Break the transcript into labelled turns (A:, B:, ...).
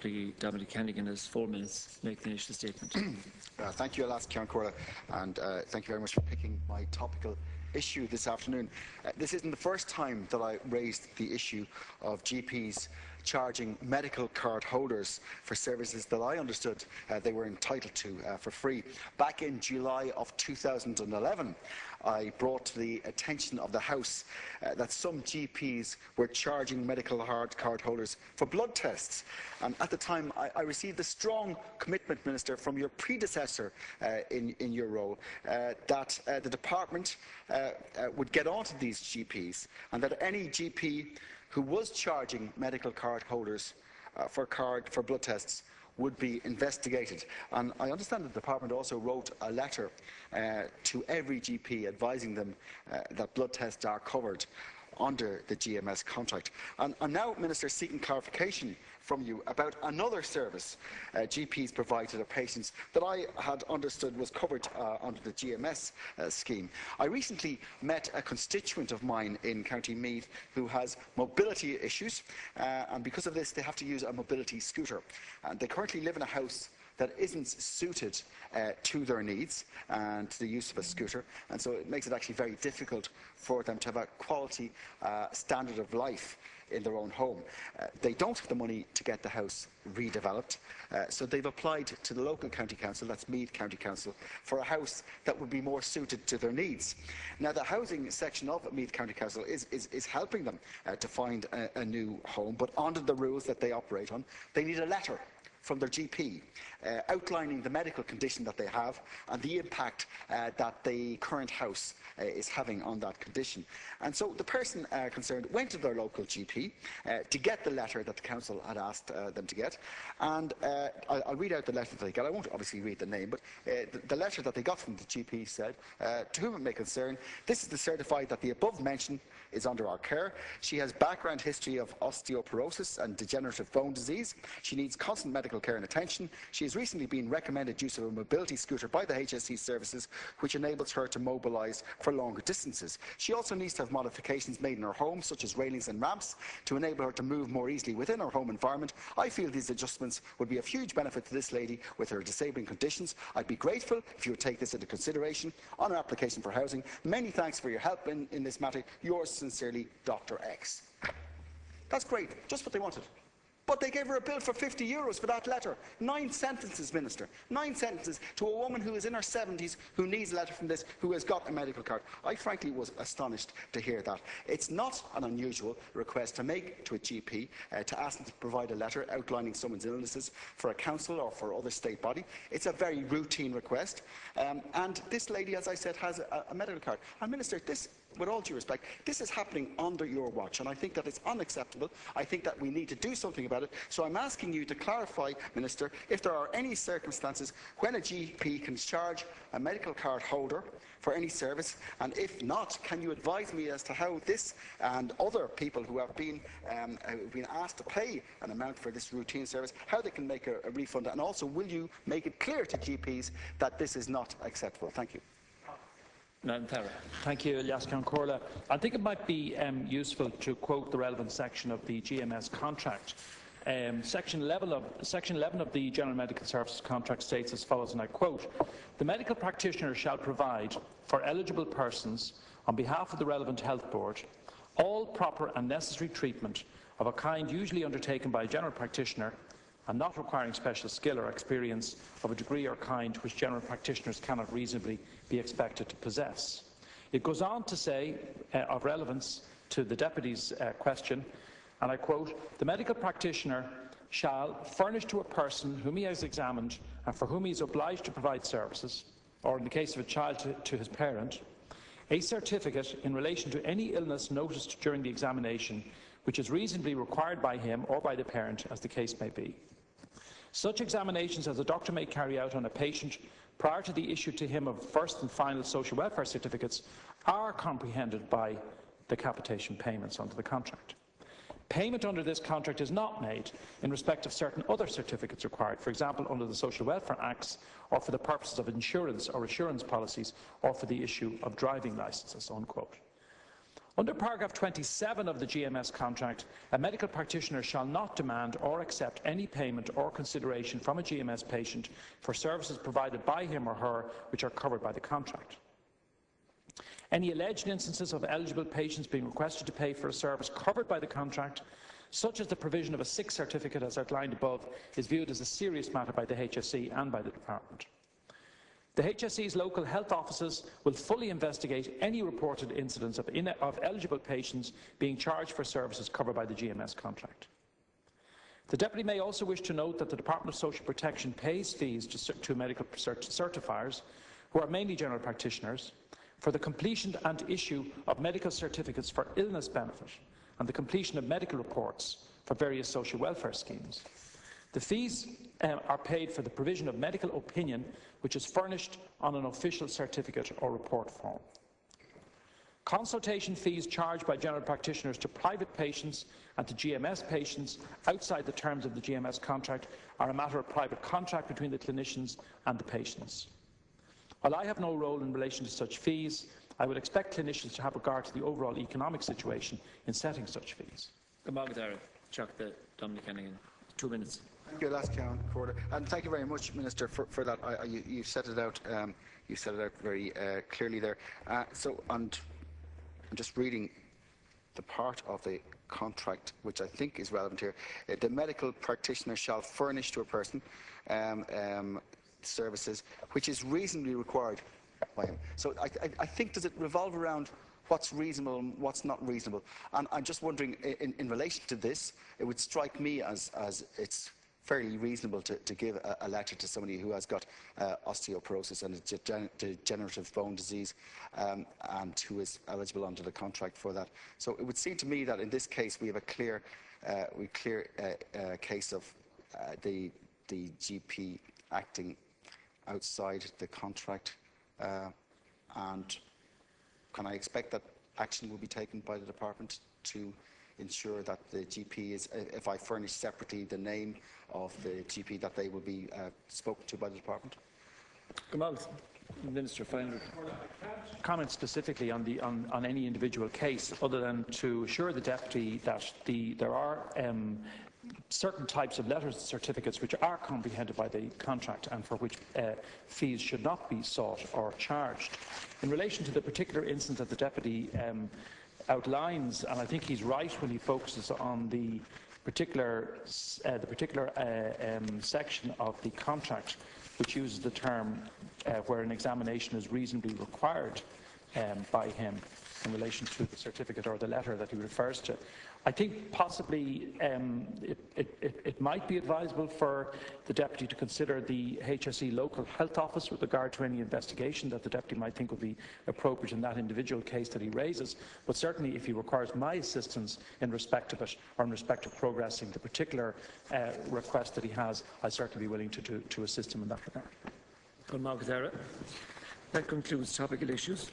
A: Dominic Hannigan has 4 minutes to make the initial statement.
B: Thank you, Alas Ciancora, and thank you very much for picking my topical issue this afternoon. This isn't the first time that I raised the issue of GPs charging medical card holders for services that I understood they were entitled to for free. Back in July of 2011, I brought to the attention of the House that some GPs were charging medical card holders for blood tests. And at the time, I received a strong commitment, Minister, from your predecessor in your role, that the department would get onto these GPs, and that any GP who was charging medical card holders for blood tests would be investigated. And I understand the department also wrote a letter to every GP advising them that blood tests are covered under the GMS contract. And I'm now, Minister, seeking clarification from you about another service GPs provide to their patients that I had understood was covered under the GMS scheme. I recently met a constituent of mine in County Meath who has mobility issues, and because of this they have to use a mobility scooter. And they currently live in a house that isn't suited to their needs and to the use of a scooter, and so it makes it actually very difficult for them to have a quality standard of life in their own home. They don't have the money to get the house redeveloped, so they've applied to the local county council, that's Meath County Council, for a house that would be more suited to their needs. Now, the housing section of Meath County Council is helping them to find a new home, but under the rules that they operate on, they need a letter from their GP outlining the medical condition that they have and the impact that the current house is having on that condition. And so the person concerned went to their local GP to get the letter that the council had asked them to get, and I'll read out the letter that they got. I won't obviously read the name, but the letter that they got from the GP said, to whom it may concern, this is to certify that the above mention is under our care. She has background history of osteoporosis and degenerative bone disease. She needs constant medical care and attention. She has recently been recommended use of a mobility scooter by the HSE services, which enables her to mobilise for longer distances. She also needs to have modifications made in her home, such as railings and ramps, to enable her to move more easily within her home environment. I feel these adjustments would be of huge benefit to this lady with her disabling conditions. I'd be grateful if you would take this into consideration on her application for housing. Many thanks for your help in this matter. Yours sincerely, Dr. X. That's great, just what they wanted. But they gave her a bill for €50 for that letter. 9 sentences, Minister. 9 sentences to a woman who is in her 70s, who needs a letter from this, who has got a medical card. I frankly was astonished to hear that. It's not an unusual request to make to a GP to ask them to provide a letter outlining someone's illnesses for a council or for other state body. It's a very routine request. And this lady, as I said, has a medical card. And Minister, this, with all due respect, this is happening under your watch, and I think that it's unacceptable. I think that we need to do something about it. So I'm asking you to clarify, Minister, if there are any circumstances when a GP can charge a medical card holder for any service, and if not, can you advise me as to how this and other people who have been asked to pay an amount for this routine service, how they can make a refund, and also will you make it clear to GPs that this is not acceptable? Thank you.
C: Thank you, Elias Ciancora. I think it might be useful to quote the relevant section of the GMS contract. Section 11 of the General Medical Services contract states as follows, and I quote, "The medical practitioner shall provide for eligible persons, on behalf of the relevant health board, all proper and necessary treatment of a kind usually undertaken by a general practitioner and not requiring special skill or experience of a degree or kind which general practitioners cannot reasonably be expected to possess." It goes on to say, of relevance to the Deputy's question, and I quote, "The medical practitioner shall furnish to a person whom he has examined and for whom he is obliged to provide services, or in the case of a child to his parent, a certificate in relation to any illness noticed during the examination which is reasonably required by him or by the parent, as the case may be. Such examinations as a doctor may carry out on a patient prior to the issue to him of first and final social welfare certificates are comprehended by the capitation payments under the contract. Payment under this contract is not made in respect of certain other certificates required, for example under the Social Welfare Acts, or for the purposes of insurance or assurance policies, or for the issue of driving licences." Unquote. Under paragraph 27 of the GMS contract, a medical practitioner shall not demand or accept any payment or consideration from a GMS patient for services provided by him or her which are covered by the contract. Any alleged instances of eligible patients being requested to pay for a service covered by the contract, such as the provision of a sick certificate as outlined above, is viewed as a serious matter by the HSE and by the Department. The HSE's local health offices will fully investigate any reported incidents of eligible patients being charged for services covered by the GMS contract. The Deputy may also wish to note that the Department of Social Protection pays fees to medical certifiers, who are mainly general practitioners, for the completion and issue of medical certificates for illness benefit and the completion of medical reports for various social welfare schemes. The fees are paid for the provision of medical opinion which is furnished on an official certificate or report form. Consultation fees charged by general practitioners to private patients and to GMS patients outside the terms of the GMS contract are a matter of private contract between the clinicians and the patients. While I have no role in relation to such fees, I would expect clinicians to have regard to the overall economic situation in setting such fees.
A: Dominic Hannigan, 2 minutes.
B: Thank you, last quarter, and thank you very much, Minister, for that. You set it out. You set it out very clearly there. So, and I'm just reading the part of the contract which I think is relevant here. The medical practitioner shall furnish to a person services which is reasonably required by him. So I think, does it revolve around what's reasonable and what's not reasonable? And I'm just wondering, in relation to this, it would strike me as it's fairly reasonable to give a letter to somebody who has got osteoporosis and a degenerative bone disease and who is eligible under the contract for that. So it would seem to me that in this case we have a clear case of the GP acting outside the contract, and can I expect that action will be taken by the department to ensure that the GP is, if I furnish separately the name of the GP, that they will be spoken to by the department?
A: Minister, final.
C: I can't comment specifically on any individual case, other than to assure the Deputy that there are certain types of letters and certificates which are comprehended by the contract and for which fees should not be sought or charged. In relation to the particular instance that the Deputy outlines, and I think he's right when he focuses on the particular section of the contract which uses the term where an examination is reasonably required by him in relation to the certificate or the letter that he refers to. I think possibly it might be advisable for the Deputy to consider the HSE local health office with regard to any investigation that the Deputy might think would be appropriate in that individual case that he raises. But certainly if he requires my assistance in respect of it or in respect of progressing the particular request that he has, I'd certainly be willing to assist him in that regard.
A: That concludes topical issues.